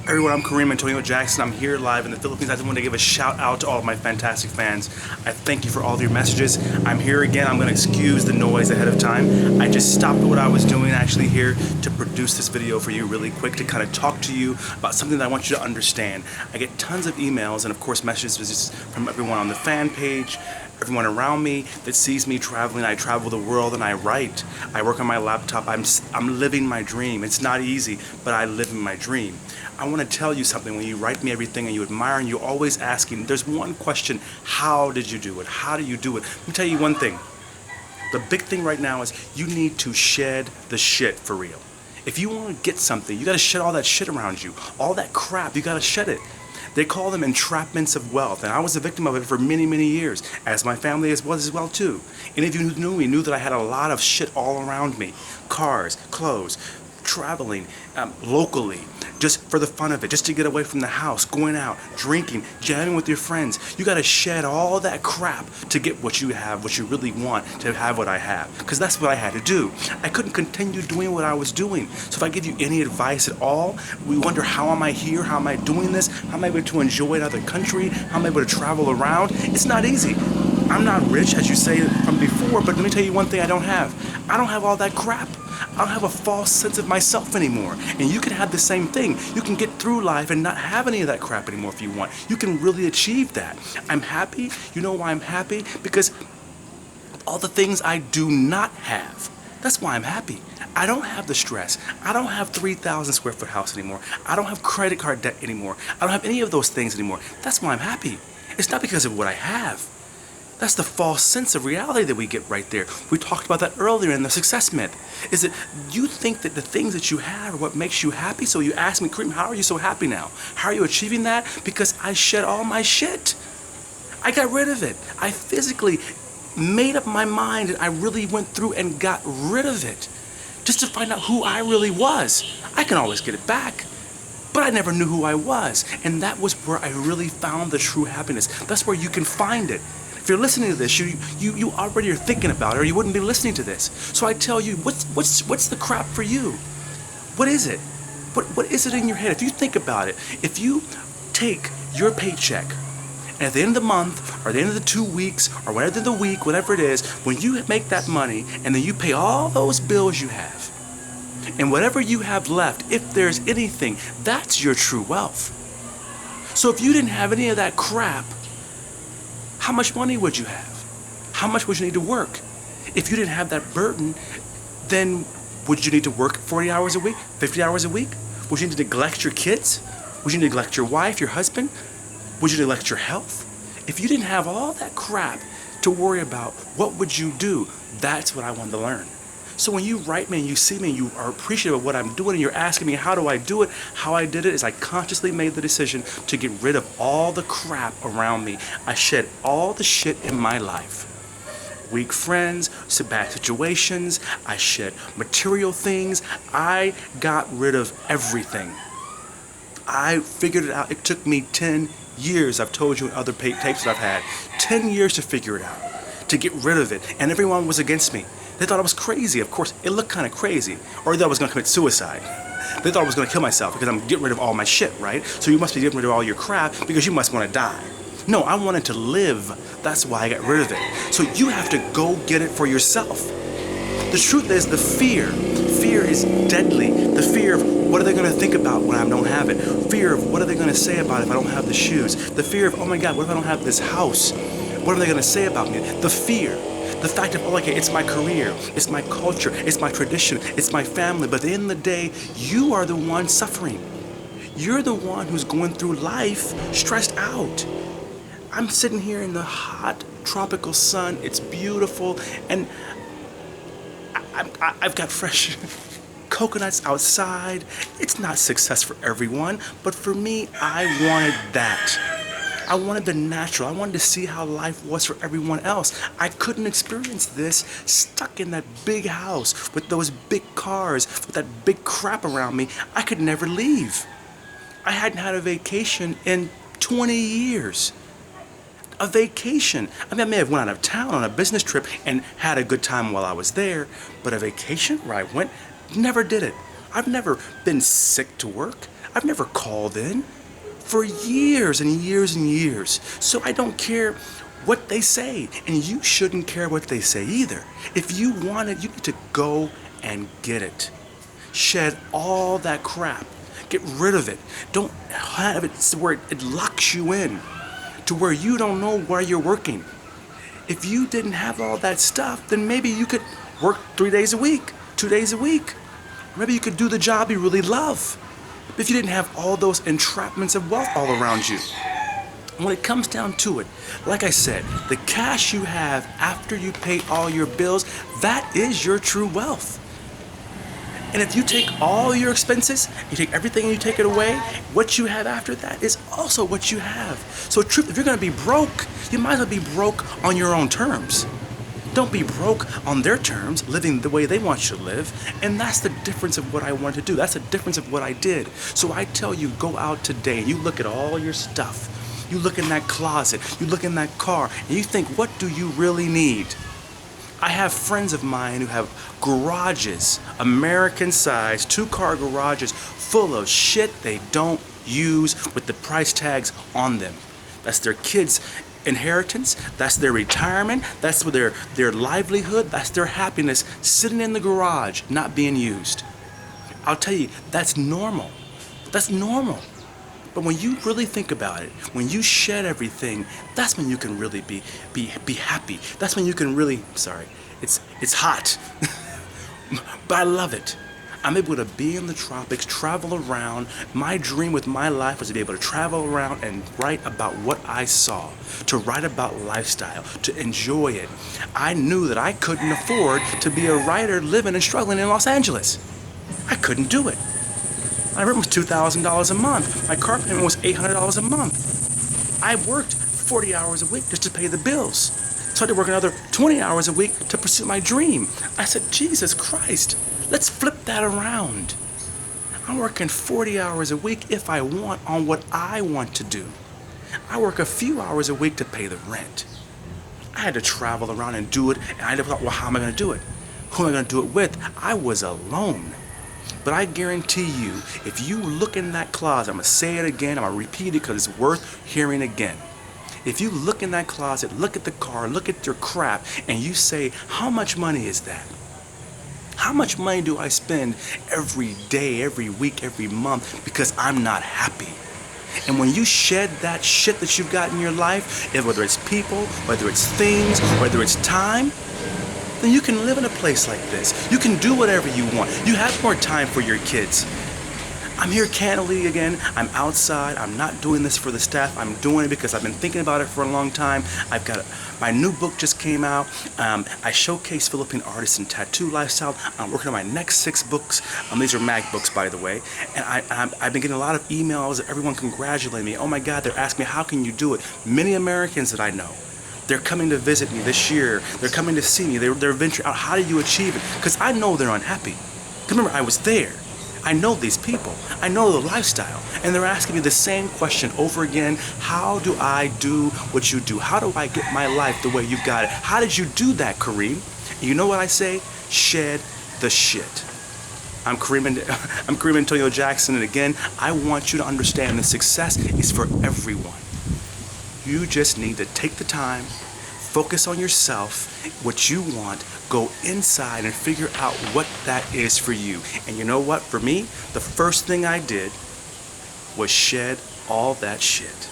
Everyone, I'm Kareem Antonio Jackson. I'm here live in the Philippines. I just want to give a shout out to all of my fantastic fans. I thank you for all of your messages. I'm here again. I'm going to excuse the noise ahead of time. I just stopped what I was doing actually here to produce this video for you really quick to kind of talk to you about something that I want you to understand. I get tons of emails and of course messages from everyone on the fan page, everyone around me that sees me traveling. I travel the world and I write. I work on my laptop. I'm living my dream. It's not easy, but I live in my dream. I want to tell you something. When you write me everything and you admire and you're always asking, there's one question: how did you do it? How do you do it? Let me tell you one thing. The big thing right now is you need to shed the shit for real. If you want to get something, you got to shed all that shit around you. All that crap, you got to shed it. They call them entrapments of wealth, and I was a victim of it for many, many years, as my family was as well too. Any of you who knew me knew that I had a lot of shit all around me. Cars, clothes, traveling locally, just for the fun of it, just to get away from the house, going out, drinking, jamming with your friends. You gotta shed all that crap to get what you have, what you really want, to have what I have. Because that's what I had to do. I couldn't continue doing what I was doing. So if I give you any advice at all, we wonder, how am I here? How am I doing this? How am I able to enjoy another country? How am I able to travel around? It's not easy. I'm not rich, as you say from before, but let me tell you one thing I don't have. I don't have all that crap. I don't have a false sense of myself anymore. And you can have the same thing. You can get through life and not have any of that crap anymore if you want. You can really achieve that. I'm happy. You know why I'm happy? Because all the things I do not have. That's why I'm happy. I don't have the stress. I don't have 3,000 square foot house anymore. I don't have credit card debt anymore. I don't have any of those things anymore. That's why I'm happy. It's not because of what I have. That's the false sense of reality that we get right there. We talked about that earlier in the success myth. Is that you think that the things that you have are what makes you happy? So you ask me, Kareem, how are you so happy now? How are you achieving that? Because I shed all my shit. I got rid of it. I physically made up my mind and I really went through and got rid of it. Just to find out who I really was. I can always get it back. But I never knew who I was. And that was where I really found the true happiness. That's where you can find it. If you're listening to this, you already are thinking about it, or you wouldn't be listening to this. So I tell you, what's the crap for you? What is it? What is it in your head? If you think about it, if you take your paycheck, and at the end of the month, or the end of the 2 weeks, or whatever the week, whatever it is, when you make that money, and then you pay all those bills you have, and whatever you have left, if there's anything, that's your true wealth. So if you didn't have any of that crap, how much money would you have? How much would you need to work? If you didn't have that burden, then would you need to work 40 hours a week, 50 hours a week? Would you need to neglect your kids? Would you neglect your wife, your husband? Would you neglect your health? If you didn't have all that crap to worry about, what would you do? That's what I wanted to learn. So when you write me and you see me and you are appreciative of what I'm doing and you're asking me how do I do it, how I did it is I consciously made the decision to get rid of all the crap around me. I shed all the shit in my life. Weak friends, bad situations, I shed material things. I got rid of everything. I figured it out. It took me 10 years, I've told you in other tapes that I've had, 10 years to figure it out, to get rid of it. And everyone was against me. They thought I was crazy. Of course, it looked kind of crazy. Or they thought I was going to commit suicide. They thought I was going to kill myself because I'm getting rid of all my shit, right? So you must be getting rid of all your crap because you must want to die. No, I wanted to live. That's why I got rid of it. So you have to go get it for yourself. The truth is the fear. Fear is deadly. The fear of what are they going to think about when I don't have it? Fear of what are they going to say about it if I don't have the shoes? The fear of, oh my God, what if I don't have this house? What are they going to say about me? The fear. The fact of, oh, okay, it's my career, it's my culture, it's my tradition, it's my family. But at the end of the day, you are the one suffering. You're the one who's going through life stressed out. I'm sitting here in the hot tropical sun. It's beautiful. And I've got fresh coconuts outside. It's not success for everyone, but for me, I wanted that. I wanted the natural. I wanted to see how life was for everyone else. I couldn't experience this stuck in that big house with those big cars, with that big crap around me. I could never leave. I hadn't had a vacation in 20 years. A vacation. I mean, I may have went out of town on a business trip and had a good time while I was there, but a vacation where I went, never did it. I've never been sick to work. I've never called in for years and years and years. So I don't care what they say, and you shouldn't care what they say either. If you want it, you need to go and get it. Shed all that crap. Get rid of it. Don't have it where it locks you in to where you don't know where you're working. If you didn't have all that stuff, then maybe you could work 3 days a week, 2 days a week. Maybe you could do the job you really love. If you didn't have all those entrapments of wealth all around you. When it comes down to it, like I said, the cash you have after you pay all your bills, that is your true wealth. And if you take all your expenses, you take everything and you take it away, what you have after that is also what you have. So truth, if you're gonna be broke, you might as well be broke on your own terms. Don't be broke on their terms, living the way they want you to live. And that's the difference of what I want to do. That's the difference of what I did. So I tell you, go out today and you look at all your stuff. You look in that closet, you look in that car, and you think, what do you really need? I have friends of mine who have garages, American-sized, 2-car garages full of shit they don't use with the price tags on them. That's their kids' inheritance, that's their retirement, that's their livelihood, that's their happiness sitting in the garage, not being used. I'll tell you, that's normal. That's normal. But when you really think about it, when you shed everything, that's when you can really be happy. That's when you can really, sorry, it's hot, but I love it. I'm able to be in the tropics, travel around. My dream with my life was to be able to travel around and write about what I saw, to write about lifestyle, to enjoy it. I knew that I couldn't afford to be a writer living and struggling in Los Angeles. I couldn't do it. My rent was $2,000 a month. My car payment was $800 a month. I worked 40 hours a week just to pay the bills. So I had to work another 20 hours a week to pursue my dream. I said, Jesus Christ, let's flip that around. I'm working 40 hours a week if I want on what I want to do. I work a few hours a week to pay the rent. I had to travel around and do it, and I thought, well, how am I going to do it? Who am I going to do it with? I was alone. But I guarantee you, if you look in that closet, I'm going to say it again, I'm going to repeat it because it's worth hearing again. If you look in that closet, look at the car, look at your crap, and you say, how much money is that? How much money do I spend every day, every week, every month because I'm not happy? And when you shed that shit that you've got in your life, whether it's people, whether it's things, whether it's time, then you can live in a place like this. You can do whatever you want. You have more time for your kids. I'm here candidly again. I'm outside. I'm not doing this for the staff. I'm doing it because I've been thinking about it for a long time. My new book just came out. I showcase Philippine artists and tattoo lifestyle. I'm working on my next 6 books. These are mag books, by the way. And I've been getting a lot of emails. Everyone congratulating me. Oh my God, they're asking me, how can you do it? Many Americans that I know, they're coming to visit me this year. They're coming to see me. They're venturing out. How did you achieve it? Because I know they're unhappy. Remember, I was there. I know these people. I know the lifestyle. And they're asking me the same question over again. How do I do what you do? How do I get my life the way you got it? How did you do that, Kareem? And you know what I say? Shed the shit. I'm Kareem Antonio Jackson, and again, I want you to understand that success is for everyone. You just need to take the time, focus on yourself, what you want, go inside and figure out what that is for you. And you know what? For me, the first thing I did was shed all that shit.